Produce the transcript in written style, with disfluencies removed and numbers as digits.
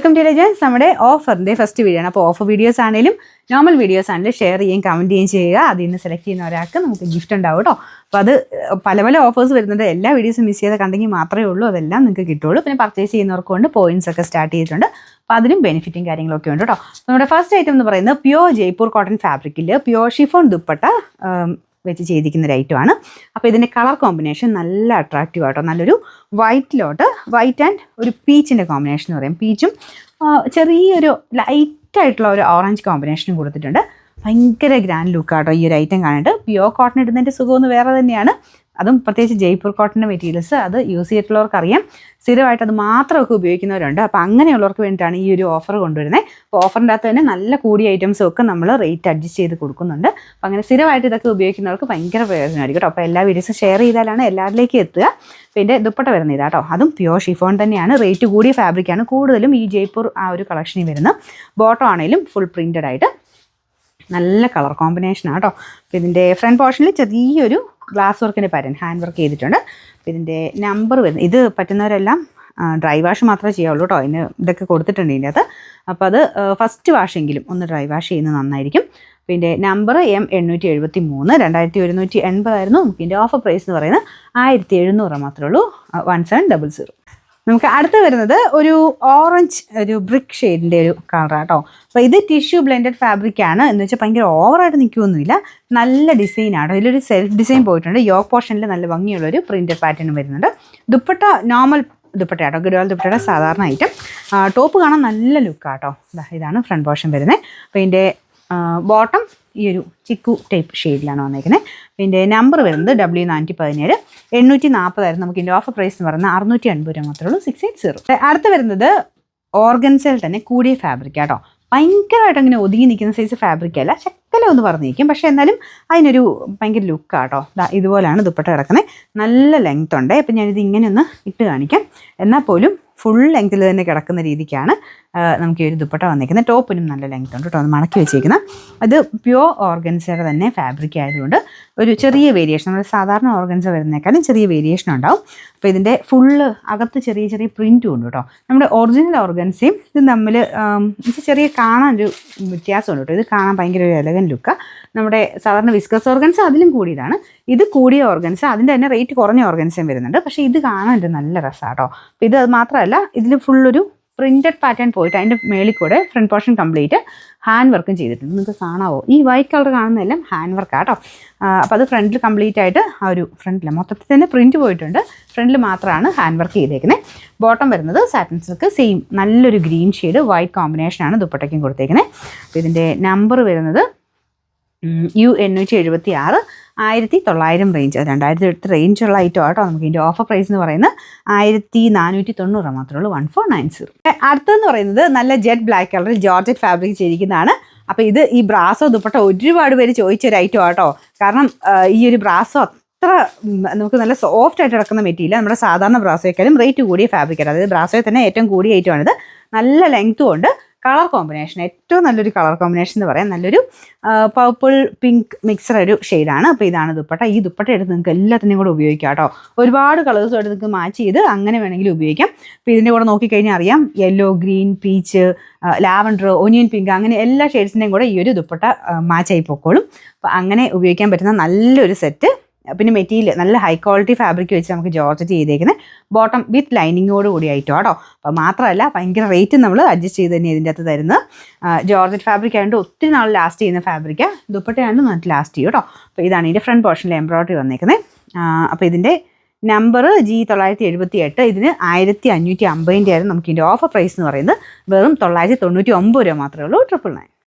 Welcome to legends. നമ്മുടെ ഓഫറിൻ്റെ first video ആണ്. അപ്പോൾ ഓഫർ വീഡിയോസ് ആണെങ്കിലും നോർമൽ വീഡിയോസ് ആണെങ്കിലും ഷെയർ ചെയ്യുകയും കമൻറ്റ് ചെയ്യുകയും ചെയ്യുക. അതിൽ നിന്ന് സെലക്ട് ചെയ്യുന്ന ഒരാൾക്ക് നമുക്ക് ഗിഫ്റ്റ് ഉണ്ടാവും കേട്ടോ. അപ്പോൾ അത് പല പല ഓഫേഴ്സ് വരുന്നുണ്ട്. എല്ലാ വീഡിയോസും മിസ് ചെയ്ത് കണ്ടെങ്കിൽ മാത്രമേ ഉള്ളൂ അതെല്ലാം നിങ്ങൾക്ക് കിട്ടുള്ളൂ. പിന്നെ പർച്ചേസ് ചെയ്യുന്നവർക്ക് കൊണ്ട് പോയിന്റ്സ് ഒക്കെ സ്റ്റാർട്ട് ചെയ്തിട്ടുണ്ട്. അപ്പോൾ അതിനും ബെനിഫിറ്റും കാര്യങ്ങളൊക്കെ ഉണ്ട് കേട്ടോ. നമ്മുടെ ഫസ്റ്റ് ഐറ്റം എന്ന് പറയുന്നത് പ്യുവർ ജയ്പൂർ കോട്ടൺ ഫാബ്രിക്കിൽ പ്യുവർ ഷിഫോൺ ദുപ്പട്ട വെച്ച് ചെയ്തിരിക്കുന്ന ഒരു ഐറ്റമാണ്. അപ്പോൾ ഇതിൻ്റെ കളർ കോമ്പിനേഷൻ നല്ല അട്രാക്റ്റീവ് ആട്ടോ. നല്ലൊരു വൈറ്റിലോട്ട് വൈറ്റ് ആൻഡ് ഒരു പീച്ചിൻ്റെ കോമ്പിനേഷൻ എന്ന് പറയും. പീച്ചും ചെറിയൊരു ലൈറ്റായിട്ടുള്ള ഒരു ഓറഞ്ച് കോമ്പിനേഷനും കൊടുത്തിട്ടുണ്ട്. ഭയങ്കര ഗ്രാൻഡ് ലുക്കാട്ടോ ഈ ഒരു ഐറ്റം കാണിട്ട്. പ്യുവർ കോട്ടൺ ഇടുന്നതിൻ്റെ സുഖമൊന്നും വേറെ തന്നെയാണ്. അതും പ്രത്യേകിച്ച് ജയ്പൂർ കോട്ടൻ്റെ മെറ്റീരിയൽസ് അത് യൂസ് ചെയ്തിട്ടുള്ളവർക്ക് അറിയാം. സ്ഥിരമായിട്ട് അത് മാത്രമൊക്കെ ഉപയോഗിക്കുന്നവരുണ്ട്. അപ്പോൾ അങ്ങനെയുള്ളവർക്ക് വേണ്ടിയിട്ടാണ് ഈ ഒരു ഓഫർ കൊണ്ടുവരുന്നത്. അപ്പോൾ ഓഫറിൻ്റെ അകത്ത് തന്നെ നല്ല കൂടിയ ഐറ്റംസും ഒക്കെ നമ്മൾ റേറ്റ് അഡ്ജസ്റ്റ് ചെയ്ത് കൊടുക്കുന്നുണ്ട്. അപ്പോൾ അങ്ങനെ സ്ഥിരമായിട്ട് ഇതൊക്കെ ഉപയോഗിക്കുന്നവർക്ക് ഭയങ്കര പ്രയോജനമായിരിക്കും കേട്ടോ. അപ്പോൾ എല്ലാ വീഡിയോസും ഷെയർ ചെയ്താലാണ് എല്ലാവരിലേക്കും എത്തുക. പിന്നെ ദുപ്പട്ട വരുന്ന ഇതാട്ടോ, അതും പ്യുവർ ഷിഫോൺ തന്നെയാണ്. റേറ്റ് കൂടിയ ഫാബ്രിക്കാണ് കൂടുതലും ഈ ജയ്പൂർ ആ ഒരു കളക്ഷനിൽ വരുന്നത്. ബോട്ടം ആണെങ്കിലും ഫുൾ പ്രിൻറ്റഡ് ആയിട്ട് നല്ല കളർ കോമ്പിനേഷനാണ് കേട്ടോ. അപ്പോൾ ഇതിൻ്റെ ഫ്രണ്ട് പോർഷനിൽ ചെറിയൊരു ഗ്ലാസ് വർക്കിൻ്റെ പാറ്റേൺ ഹാൻഡ് വർക്ക് ചെയ്തിട്ടുണ്ട്. അപ്പോൾ ഇതിൻ്റെ നമ്പർ വരുന്നത്, ഇത് പറ്റുന്നവരെല്ലാം ഡ്രൈ വാഷ് മാത്രമേ ചെയ്യാവുള്ളൂ കേട്ടോ. ഇതിന് ഇതൊക്കെ കൊടുത്തിട്ടുണ്ട് ഇതിൻ്റെ അകത്ത്. അപ്പോൾ അത് ഫസ്റ്റ് വാഷെങ്കിലും ഒന്ന് ഡ്രൈ വാഷ് ചെയ്യുന്നത് നന്നായിരിക്കും. പിന്നെ നമ്പർ M873 2180 ആയിരുന്നു. നമുക്ക് ഇതിൻ്റെ ഓഫർ പ്രൈസ് എന്ന് പറയുന്നത് 1700 മാത്രമേ ഉള്ളൂ. 1700. നമുക്ക് അടുത്ത് വരുന്നത് ഒരു ഓറഞ്ച് ഒരു ബ്രിക്ക് ഷെയ്ഡിൻ്റെ ഒരു കളറാണ് കേട്ടോ. അപ്പോൾ ഇത് ടിഷ്യൂ ബ്ലെൻഡഡ് ഫാബ്രിക്കാണ്. എന്ന് വെച്ചാൽ ഭയങ്കര ഓവറായിട്ട് നിൽക്കുകയൊന്നുമില്ല, നല്ല ഡിസൈനാണ്. ഇതിലൊരു സെൽഫ് ഡിസൈൻ പോയിട്ടുണ്ട്. യോക്ക് പോർഷനിൽ നല്ല ഭംഗിയുള്ളൊരു പ്രിൻറ്റഡ് പാറ്റേൺ വരുന്നുണ്ട്. ദുപ്പട്ട നോർമൽ ദുപ്പട്ട കേട്ടോ, ഗുരുവാൾ ദുപ്പട്ടയുടെ സാധാരണ ഐറ്റം. ടോപ്പ് കാണാൻ നല്ല ലുക്കാട്ടോ. ഇതാണ് ഫ്രണ്ട് പോർഷൻ വരുന്നത്. അപ്പോൾ ഇതിൻ്റെ ബോട്ടം ഈ ഒരു ചിക്കു ടൈപ്പ് ഷെയ്ഡിലാണ് വന്നേക്കുന്നത്. പിന്നെ നമ്പർ വരുന്നത് W417 840 ആയിരുന്നു. നമുക്ക് ഇതിൻ്റെ ഓഫർ പ്രൈസ് എന്ന് പറയുന്നത് 680 മാത്രമേ ഉള്ളൂ. 680. അടുത്ത് വരുന്നത് ഓർഗൻസയിൽ തന്നെ കൂടിയ ഫാബ്രിക് ആട്ടോ. ഭയങ്കരമായിട്ട് അങ്ങനെ ഒതുങ്ങി നിൽക്കുന്ന സൈസ് ഫാബ്രിക് അല്ല, ശക്കല ഒന്ന് പറഞ്ഞിരിക്കും. പക്ഷേ എന്നാലും അതിനൊരു ഭയങ്കര ലുക്കാട്ടോ. ഇതുപോലെയാണ് ദുപ്പട്ട കിടക്കുന്നത്. നല്ല ലെങ്ത് ഉണ്ട്. ഇപ്പം ഞാനിത് ഇങ്ങനെ ഒന്ന് ഇട്ട് കാണിക്കാം. എന്നാൽ പോലും ഫുൾ ലെങ്ത്തിൽ തന്നെ കിടക്കുന്ന രീതിക്കാണ് നമുക്ക് ഈ ഒരു ദുപ്പട്ട വന്നിരിക്കുന്നത്. ടോപ്പിനും നല്ല ലെങ്ത് ഉണ്ട് കേട്ടോ. അത് മടക്കി വെച്ചിരിക്കുന്നത്. അത് പ്യുവർ ഓർഗൻസയുടെ തന്നെ ഫാബ്രിക് ആയതുകൊണ്ട് ഒരു ചെറിയ വേരിയേഷൻ, നമ്മൾ സാധാരണ ഓർഗൻസ വരുന്നേക്കാളും ചെറിയ വേരിയേഷൻ ഉണ്ടാവും. അപ്പോൾ ഇതിൻ്റെ ഫുള്ള് അകത്ത് ചെറിയ ചെറിയ പ്രിൻറ്റും ഉണ്ട് കേട്ടോ. നമ്മുടെ ഒറിജിനൽ ഓർഗൻസയും ഇത് തമ്മിൽ ചെറിയ കാണാൻ ഒരു വ്യത്യാസമുണ്ട് കേട്ടോ. ഇത് കാണാൻ ഭയങ്കര ഒരു എലഗൻ ലുക്കാണ്. നമ്മുടെ സാധാരണ വിസ്കസ് ഓർഗൻസ അതിലും കൂടിയതാണ്. ഇത് കൂടിയ ഓർഗൻസ, അതിൻ്റെ തന്നെ റേറ്റ് കുറഞ്ഞ ഓർഗൻസയും വരുന്നുണ്ട്. പക്ഷേ ഇത് കാണാൻ ഒരു നല്ല രസമാണ് കേട്ടോ. അപ്പോൾ ഇത് അത് മാത്രമല്ല, ഇതിൽ ഫുള്ളൊരു പ്രിൻറ്റഡ് പാറ്റേൺ പോയിട്ട് അതിൻ്റെ മേളിൽ കൂടെ ഫ്രണ്ട് പോർഷൻ കംപ്ലീറ്റ് ഹാൻഡ് വർക്കും ചെയ്തിട്ടുണ്ട്. നിങ്ങൾക്ക് കാണാവോ, ഈ വൈറ്റ് കളർ കാണുന്നതെല്ലാം ഹാൻഡ് വർക്കാണ് കേട്ടോ. അപ്പോൾ അത് ഫ്രണ്ടിൽ കംപ്ലീറ്റ് ആയിട്ട് ആ ഒരു ഫ്രണ്ടിൽ മൊത്തത്തിൽ തന്നെ പ്രിൻറ്റ് പോയിട്ടുണ്ട്. ഫ്രണ്ടിൽ മാത്രമാണ് ഹാൻഡ് വർക്ക് ചെയ്തേക്കുന്നത്. ബോട്ടം വരുന്നത് സാറ്റിൻ സിൽക്ക്, സെയിം നല്ലൊരു ഗ്രീൻ ഷെയ്ഡ് വൈറ്റ് കോമ്പിനേഷനാണ് ദുപ്പട്ടയ്ക്കും കൊടുത്തേക്കുന്നത്. അപ്പോൾ ഇതിൻ്റെ നമ്പർ വരുന്നത് U876 1900 റേഞ്ച്, 2008 റേഞ്ചുള്ള ഐറ്റം ആട്ടോ. നമുക്ക് ഇതിൻ്റെ ഓഫർ പ്രൈസ് എന്ന് പറയുന്നത് 1490 മാത്രമേ ഉള്ളൂ. 1490. അടുത്തതെന്ന് പറയുന്നത് നല്ല ജെറ്റ് ബ്ലാക്ക് കളറിൽ ജോർജറ്റ് ഫാബ്രിക് ചെയ്തിരിക്കുന്നതാണ്. അപ്പോൾ ഇത് ഈ ബ്രാസോ ദുപ്പട്ട ഒരുപാട് പേര് ചോദിച്ചൊരു ഐറ്റം ആട്ടോ. കാരണം ഈ ഒരു ബ്രാസോ അത്ര നമുക്ക് നല്ല സോഫ്റ്റ് ആയിട്ട് കിടക്കുന്ന മെറ്റീരിയൽ, നമ്മുടെ സാധാരണ ബ്രാസോയേക്കാളും റേറ്റ് കൂടിയ ഫാബ്രിക്കാണ്. അതായത് ബ്രാസോയിൽ തന്നെ ഏറ്റവും കൂടിയ ഐറ്റമാണിത്. നല്ല ലെങ്ത്തും ഉണ്ട്. കളർ കോമ്പിനേഷൻ ഏറ്റവും നല്ലൊരു കളർ കോമ്പിനേഷൻ എന്ന് പറയാം. നല്ലൊരു പർപ്പിൾ പിങ്ക് മിക്സർ ഒരു ഷെയ്ഡാണ്. അപ്പോൾ ഇതാണ് ദുപ്പട്ട. ഈ ദുപ്പട്ട എടുത്ത് നിങ്ങൾക്ക് എല്ലാത്തിനും കൂടെ ഉപയോഗിക്കാം കേട്ടോ. ഒരുപാട് കളേഴ്സുമായിട്ട് നിങ്ങൾക്ക് മാച്ച് ചെയ്ത് അങ്ങനെ വേണമെങ്കിൽ ഉപയോഗിക്കാം. അപ്പോൾ ഇതിൻ്റെ കൂടെ നോക്കിക്കഴിഞ്ഞാൽ അറിയാം, yellow, green, peach, lavender, onion pink, അങ്ങനെ എല്ലാ ഷെയ്ഡ്സിൻ്റെയും കൂടെ ഈ ഒരു ദുപ്പട്ട മാച്ചായി പൊക്കോളും. അപ്പോൾ അങ്ങനെ ഉപയോഗിക്കാൻ പറ്റുന്ന നല്ലൊരു സെറ്റ്. പിന്നെ മെറ്റീരിയൽ നല്ല ഹൈ ക്വാളിറ്റി ഫാബ്രിക് വെച്ച് നമുക്ക് ജോർജറ്റ് ചെയ്തേക്കുന്നത്. ബോട്ടം വിത്ത് ലൈനിങ്ങോട് കൂടി ആയിട്ടോ കേട്ടോ. അപ്പോൾ മാത്രമല്ല ഭയങ്കര റേറ്റ് നമ്മൾ അഡ്ജസ്റ്റ് ചെയ്ത് തന്നെ ഇതിൻ്റെ അകത്ത് തരുന്നത്. ജോർജറ്റ് ഫാബ്രിക് ആയതുകൊണ്ട് ഒത്തിരി നാൾ ലാസ്റ്റ് ചെയ്യുന്ന ഫാബ്രിക്കാണ്. ദുപ്പട്ടയാണ്ട് നന്നായിട്ട് ലാസ്റ്റ് ചെയ്യും കേട്ടോ. അപ്പോൾ ഇതാണ് ഇതിൻ്റെ ഫ്രണ്ട് പോർഷനിൽ എംബ്രോയിഡറി വന്നേക്കുന്നത്. അപ്പോൾ ഇതിൻ്റെ നമ്പർ G978. ഇതിന് 1550 ആയിരുന്നു. നമുക്ക് ഇതിൻ്റെ ഓഫർ പ്രൈസ് എന്ന് പറയുന്നത് വെറും 999 രൂപ മാത്രമേ ഉള്ളൂ. 999.